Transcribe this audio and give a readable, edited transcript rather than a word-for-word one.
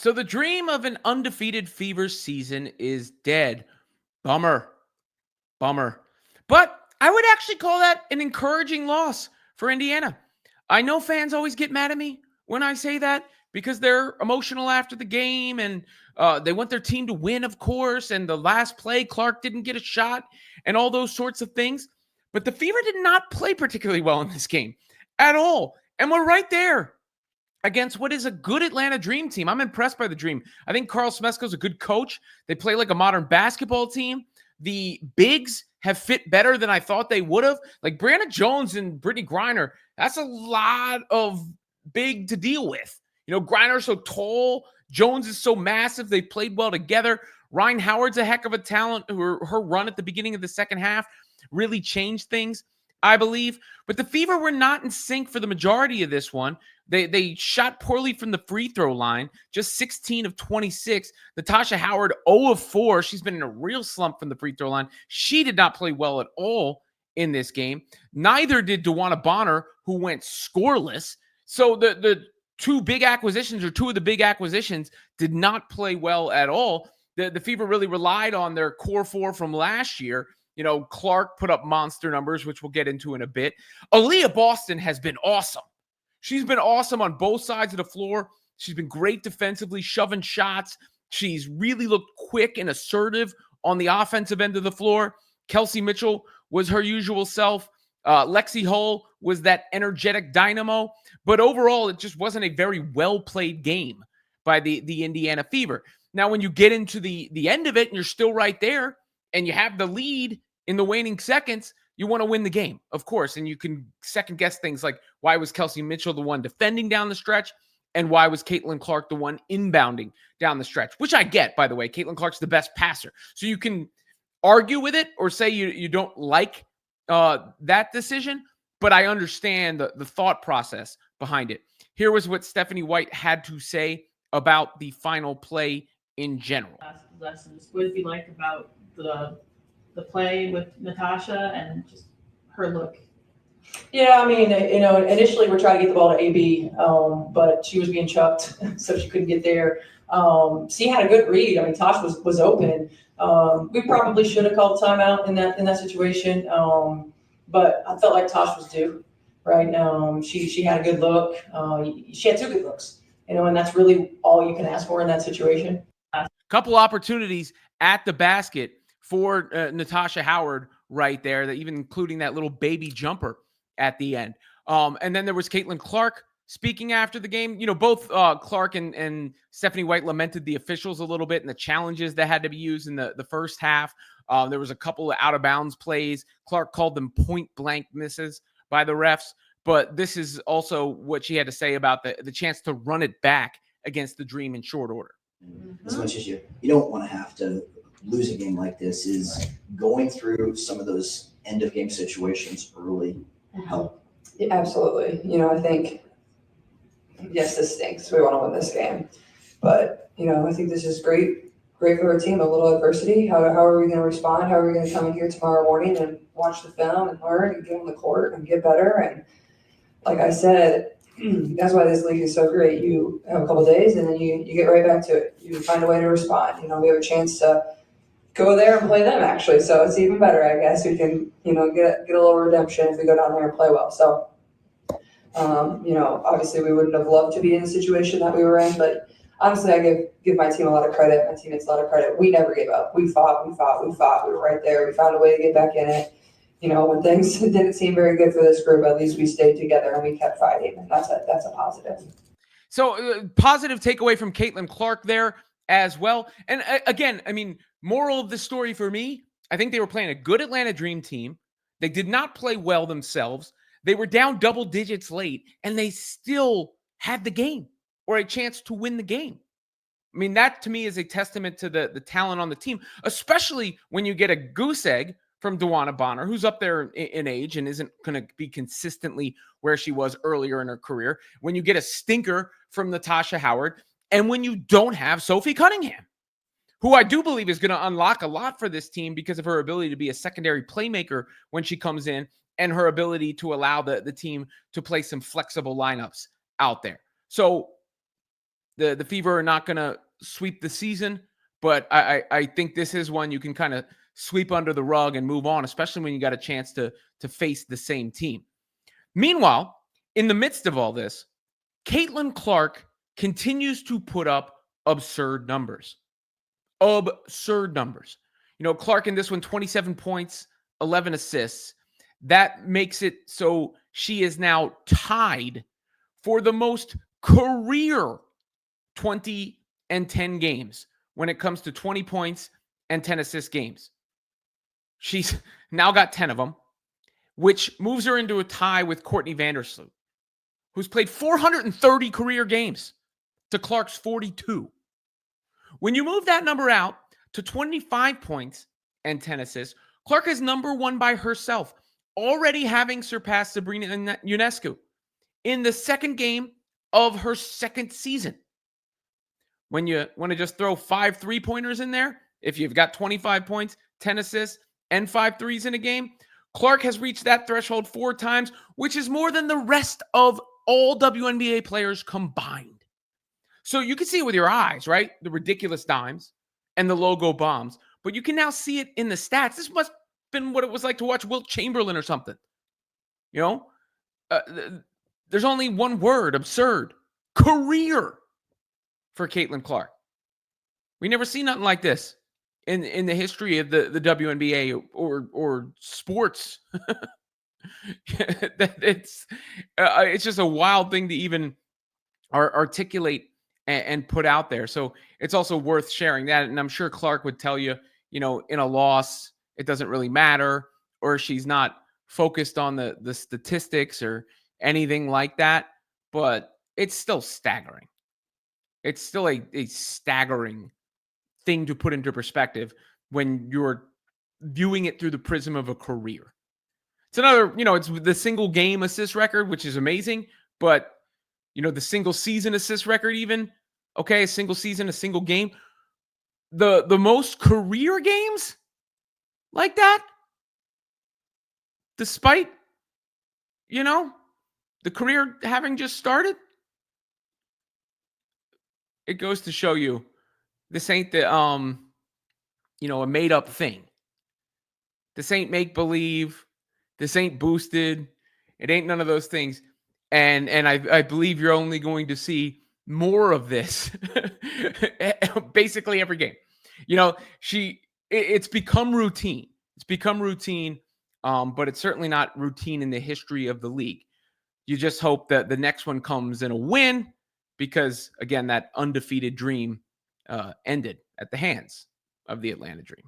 So the dream of an undefeated Fever season is dead. Bummer. Bummer. But I would actually call that an encouraging loss for Indiana. I know fans always get mad at me when I say that because they're emotional after the game and they want their team to win, of course. And the last play, Clark didn't get a shot and all those sorts of things. But the Fever did not play particularly well in this game at all. And we're right there against what is a good Atlanta Dream team. I'm impressed by the Dream. I think Carl Smesko's a good coach. They play like a modern basketball team. The bigs have fit better than I thought they would have. Like Brianna Jones and Brittany Griner, that's a lot of big to deal with. You know, Griner's so tall. Jones is so massive. They played well together. Ryan Howard's a heck of a talent. Her run at the beginning of the second half really changed things, I believe. But the Fever were not in sync for the majority of this one. They shot poorly from the free throw line, just 16 of 26. Natasha Howard, 0 of 4. She's been in a real slump from the free throw line. She did not play well at all in this game. Neither did Dewana Bonner, who went scoreless. So the two big acquisitions, or two of the big acquisitions, did not play well at all. The Fever really relied on their core four from last year. You know, Clark put up monster numbers, which we'll get into in a bit. Aaliyah Boston has been awesome. She's been awesome on both sides of the floor. She's been great defensively, shoving shots. She's really looked quick and assertive on the offensive end of the floor. Kelsey Mitchell was her usual self. Lexi Hull was that energetic dynamo. But overall, it just wasn't a very well-played game by the Indiana Fever. Now, when you get into the end of it and you're still right there and you have the lead in the waning seconds, you want to win the game, of course. And you can second guess things like, why was Kelsey Mitchell the one defending down the stretch? And why was Caitlin Clark the one inbounding down the stretch? Which I get, by the way. Caitlin Clark's the best passer. So you can argue with it or say you don't like that decision, but I understand the thought process behind it. Here was what Stephanie White had to say about the final play in general. Lessons. What did you like about the play with Natasha and just her look? Yeah, I mean, initially we're trying to get the ball to AB, but she was being chucked, so she couldn't get there. She had a good read. I mean, Tosh was open. We probably should have called timeout in that situation, but I felt like Tosh was due. Right, she had a good look. She had two good looks, and that's really all you can ask for in that situation. Couple opportunities at the basket for Natasha Howard right there, that even including that little baby jumper at the end. And then there was Caitlin Clark speaking after the game. You know, both Clark and Stephanie White lamented the officials a little bit and the challenges that had to be used in the first half. There was a couple of out of bounds plays. Clark called them point blank misses by the refs. But this is also what she had to say about the chance to run it back against the Dream in short order. As much as you don't want to have to lose a game like this, is going through some of those end of game situations early help. Yeah, absolutely. I think, yes, this stinks. We want to win this game, but I think this is great for our team. A little adversity. How are we going to respond? How are we going to come in here tomorrow morning and watch the film and learn and get on the court and get better? And like I said, that's why this league is so great. You have a couple of days and then you get right back to it. You find a way to respond. We have a chance to go there and play them, actually. So it's even better, I guess. We can, get a little redemption if we go down there and play well. So, obviously we wouldn't have loved to be in the situation that we were in, but honestly, I give my team a lot of credit. My teammates a lot of credit. We never gave up. We fought. We were right there. We found a way to get back in it. When things didn't seem very good for this group, at least we stayed together and we kept fighting, and that's a positive. So positive takeaway from Caitlin Clark there as well. And again, I mean, moral of the story for me, I think they were playing a good Atlanta Dream team. They did not play well themselves. They were down double digits late, and they still had the game or a chance to win the game. I mean, that to me is a testament to the talent on the team, especially when you get a goose egg from Dewana Bonner, who's up there in age and isn't going to be consistently where she was earlier in her career. When you get a stinker from Natasha Howard, and when you don't have Sophie Cunningham, who I do believe is going to unlock a lot for this team because of her ability to be a secondary playmaker when she comes in and her ability to allow the team to play some flexible lineups out there. So The Fever are not going to sweep the season, but I think this is one you can kind of sweep under the rug and move on, especially when you got a chance to face the same team. Meanwhile, in the midst of all this, Caitlin Clark continues to put up absurd numbers. Absurd numbers. Clark in this one, 27 points, 11 assists. That makes it so she is now tied for the most career 20 and 10 games when it comes to 20 points and 10 assist games. She's now got 10 of them, which moves her into a tie with Courtney Vandersloot, who's played 430 career games to Clark's 42. When you move that number out to 25 points and 10 assists, Clark is number one by herself, already having surpassed Sabrina Ionescu in the second game of her second season. When you want to just throw 5 3-pointers in there, if you've got 25 points, 10 assists, and 5 threes in a game, Clark has reached that threshold 4 times, which is more than the rest of all WNBA players combined. So you can see it with your eyes, right? The ridiculous dimes and the logo bombs. But you can now see it in the stats. This must have been what it was like to watch Wilt Chamberlain or something. There's only one word: absurd. Career for Caitlin Clark. We never seen nothing like this in the history of the WNBA or sports. It's just a wild thing to even articulate and put out there. So it's also worth sharing that. And I'm sure Clark would tell you, in a loss, it doesn't really matter, or she's not focused on the statistics or anything like that. But it's still staggering. It's still a staggering thing to put into perspective when you're viewing it through the prism of a career. It's another, it's the single game assist record, which is amazing, but the single season assist record even, okay, a single season, a single game. The most career games like that, despite, the career having just started, it goes to show you this ain't the a made up thing. This ain't make believe. This ain't boosted. It ain't none of those things. And I believe you're only going to see more of this basically every game. It's become routine. It's become routine, but it's certainly not routine in the history of the league. You just hope that the next one comes in a win because, again, that undefeated dream ended at the hands of the Atlanta Dream.